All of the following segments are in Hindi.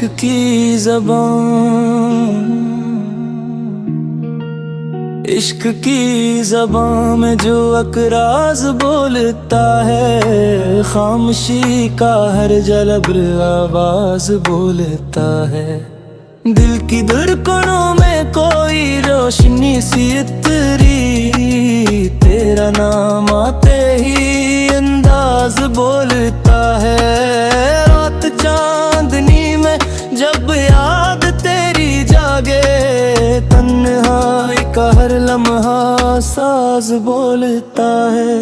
की ज़बान, इश्क की ज़बान में जो अकराज बोलता है, खामोशी का हर जलब्र आवाज बोलता है। दिल की धड़कनों में कोई रोशनी सी इतरी, तेरा नाम आते ही अंदाज बोलता है। रात चांदनी में जब याद तेरी जागे, तन्हाई का हर लम्हा साज बोलता है।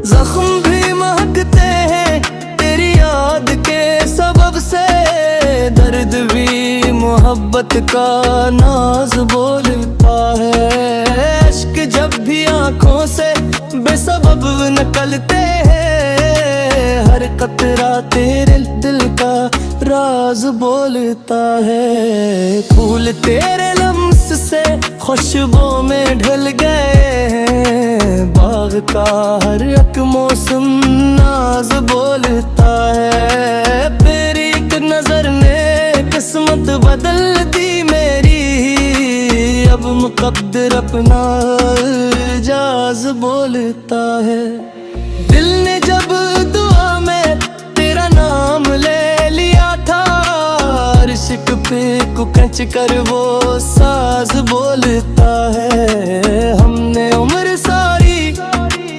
जख्म भी महकते हैं तेरी याद के सबब से, दर्द भी मोहब्बत का नाज बोलता है। इश्क जब भी आंखों से बेसबब निकलते हैं, हर कतरा तेरे दिल का राज बोलता है। फूल तेरे लम्स से खुशबू में ढल गए हैं, बाग का हर एक मौसम नाज बोलता है। तेरी एक नजर ने किस्मत बदल दी मेरी, अब मुकद्दर अपना इजाज बोलता है। दिल ने जब दुआ में तेरा नाम ले लिया था, इश्क पे कुकच कर वो साज बोलता है। हमने उम्र सारी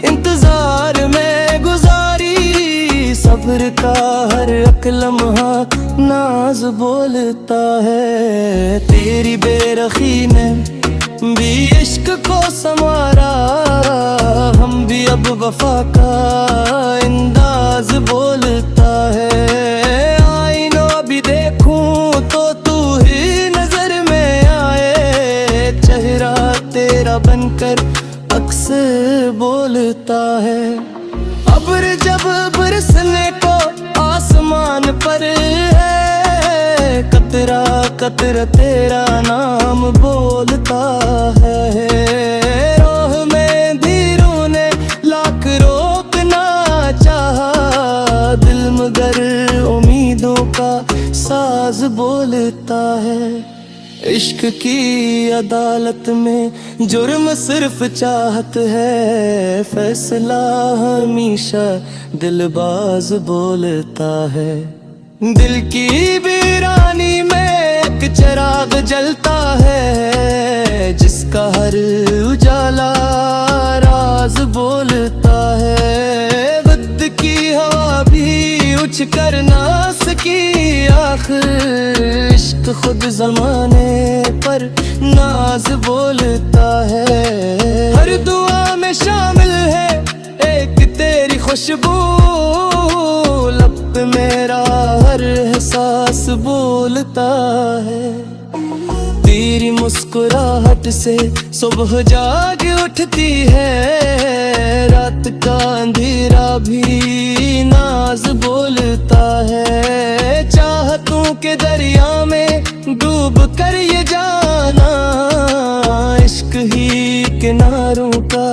इंतजार में गुजारी, सब्र का हर एक लम्हा नाज बोलता है। तेरी बेरखी ने भी इश्क को संवारा, हम भी अब वफा का अंदाज बोलता है। आईना भी देखूं तो तू ही नजर में आए, चेहरा तेरा बनकर अक्सर बोलता है। अब्र जब बरसने को आसमान पर है, कतरा कतरा तेरा नाम बोलता है। राह में धीरों ने लाख रोकना चाहा, दिल मगर उम्मीदों का साज बोलता है। इश्क की अदालत में जुर्म सिर्फ चाहत है, फैसला हमेशा दिलबाज बोलता है। दिल की वीरानी में एक चिराग जलता है, जिसका हर उजाला राज बोलता है। वक्त की हवा भी उछ कर ना सकी आखिर, इश्क खुद जमाने पर नाज बोलता है। हर दुआ में शामिल है एक तेरी खुशबू, लब पे मेरा हर एहसास बोलता है। तेरी मुस्कुराहट से सुबह जाग उठती है, रात का अंधेरा भी नाज बोलता है। चाहतों के दरिया में डूब कर ये जाना, इश्क ही किनारों का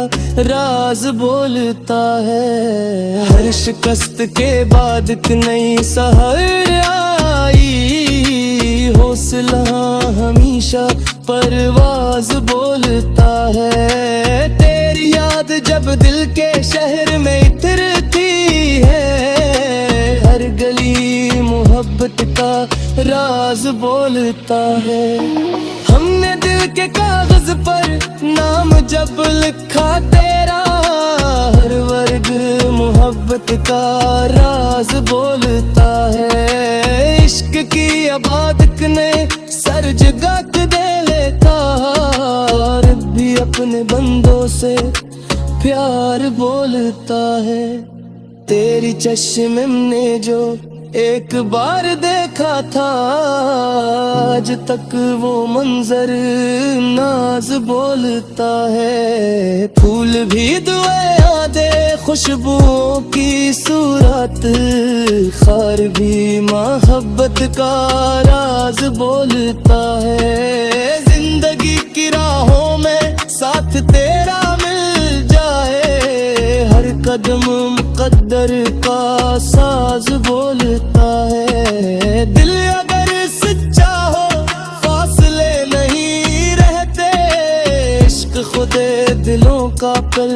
राज बोलता है। हर शिकस्त के बाद एक नई सहर आई, हौसला हमेशा परवाज बोलता है। तेरी याद जब दिल के शहर में इतरती है, हर गली मोहब्बत का राज बोलता है। हमने दिल के कागज पर नाम जब लिखा तेरा, हर वर्ग मोहब्बत का राज बोलता है। इश्क की इबादत ने सर जगा के दे लेता, रब भी अपने बंदों से प्यार बोलता है। तेरी चश्मे ने जो एक बार देखा था, आज तक वो मंजर नाज बोलता है। फूल भी दुआ दे खुशबुओं की सूरत, खार भी मोहब्बत का राज बोलता है। जिंदगी की राहों में साथ तेरा मिल जाए, हर कदम मुकद्दर का साज बोलता है। दिल अगर टूटे दिलों का कल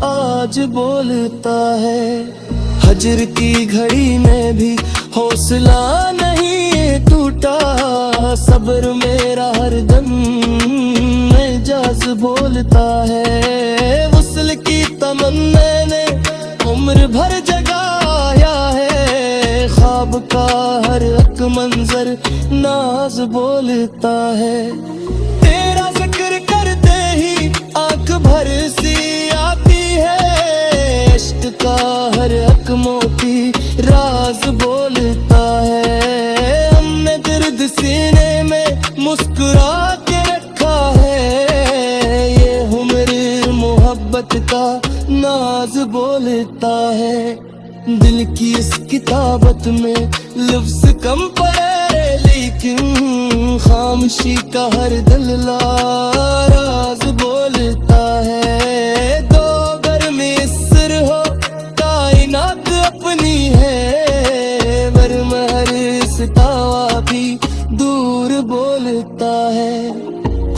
आज बोलता है। हजर की घड़ी में भी हौसला नहीं टूटा, सब्र मेरा हरदम मिजाज बोलता है। वसल की तमन्ना ने उम्र भर जगाया है, ख्वाब का हर एक मंजर नाज बोलता है। तेरा जिक्र करते ही आंख भर सी आती है, इश्क का हर एक मोती राज बोलता है। हमने दर्द सीने में मुस्कुरा के रखा है, ये उम्र मोहब्बत का नाज बोलता है। दिल की इस किताबत में लफ्ज कम पड़े, लेकिन खामोशी का हर दिल राज बोलता है। दो घर में सिर हो कायनात अपनी है, वरना हर सितारा भी दूर बोलता है।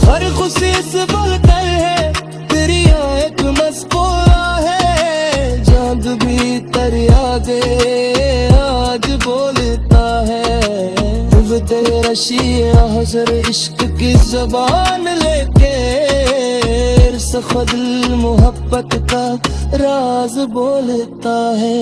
हर खुशी से बोलकर है तेरी एक मस्कुरा है, चांद भी तरिया दे आज बोलता है। जब तेरा शिया हज़र इश्क की ज़बान लेके इर्स खुद मोहब्बत का राज बोलता है।